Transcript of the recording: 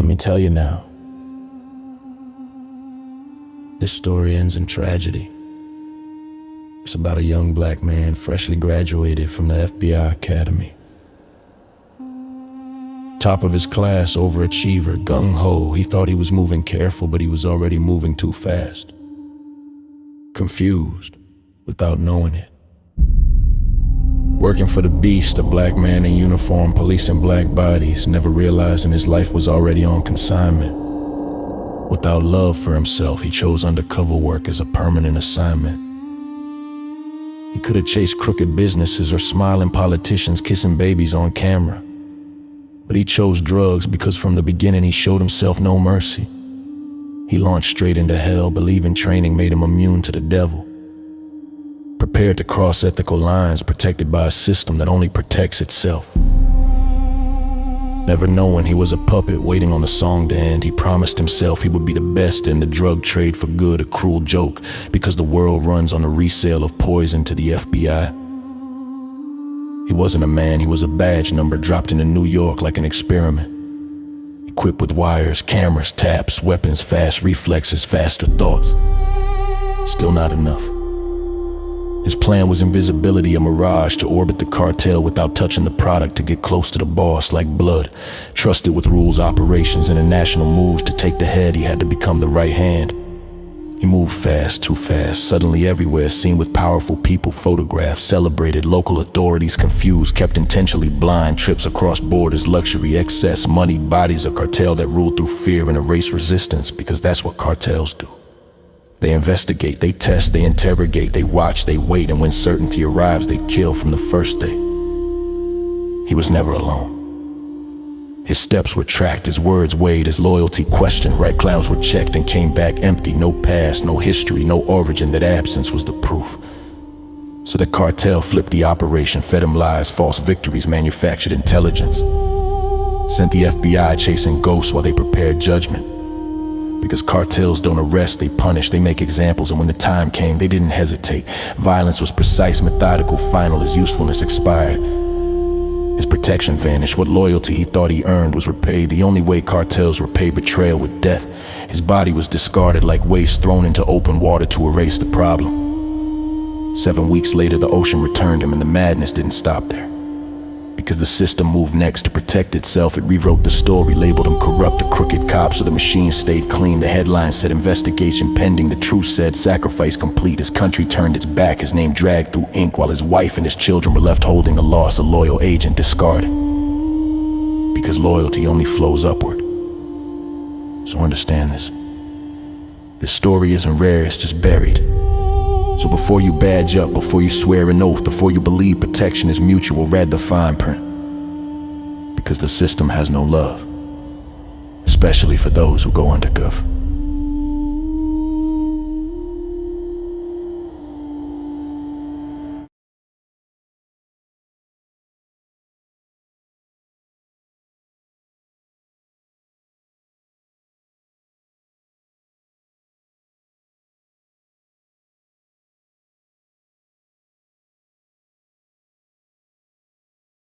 me tell you now. This story ends in tragedy. It's about a young black man freshly graduated from the FBI Academy. Top of his class, overachiever, gung-ho. He thought he was moving careful, but he was already moving too fast. Confused, without knowing it. Working for the Beast, a black man in uniform policing black bodies, never realizing his life was already on consignment. Without love for himself, he chose undercover work as a permanent assignment. He could have chased crooked businesses or smiling politicians kissing babies on camera. But he chose drugs because from the beginning he showed himself no mercy. He launched straight into hell, believing training made him immune to the devil. Prepared to cross ethical lines, protected by a system that only protects itself. Never knowing he was a puppet waiting on a song to end, he promised himself he would be the best in the drug trade for good, a cruel joke, because the world runs on the resale of poison to the FBI. He wasn't a man, he was a badge number dropped into New York like an experiment. Equipped with wires, cameras, taps, weapons, fast reflexes, faster thoughts. Still not enough. His plan was invisibility, a mirage to orbit the cartel without touching the product, to get close to the boss like blood. Trusted with rules, operations, international moves. To take the head, he had to become the right hand. He moved fast, too fast, suddenly everywhere, seen with powerful people, photographed, celebrated, local authorities confused, kept intentionally blind, trips across borders, luxury, excess, money, bodies, a cartel that ruled through fear and erased resistance, because that's what cartels do. They investigate, they test, they interrogate, they watch, they wait, and when certainty arrives, they kill from the first day. He was never alone. His steps were tracked, his words weighed, his loyalty questioned. Right clouds were checked and came back empty. No past, no history, no origin. That absence was the proof. So the cartel flipped the operation, fed him lies, false victories, manufactured intelligence. Sent the FBI chasing ghosts while they prepared judgment. Because cartels don't arrest, they punish, they make examples, and when the time came, they didn't hesitate. Violence was precise, methodical, final. His usefulness expired. His protection vanished. What loyalty he thought he earned was repaid. The only way cartels repay betrayal with death. His body was discarded like waste, thrown into open water to erase the problem. 7 weeks later, the ocean returned him, and the madness didn't stop there. Because the system moved next to protect itself, it rewrote the story, labeled him corrupt, a crooked cop, so the machine stayed clean. The headline said investigation pending, the truth said sacrifice complete. His country turned its back, his name dragged through ink, while his wife and his children were left holding the loss, a loyal agent discarded. Because loyalty only flows upward. So understand this. This story isn't rare, it's just buried. So before you badge up, before you swear an oath, before you believe protection is mutual, read the fine print. Because the system has no love, especially for those who go undercover.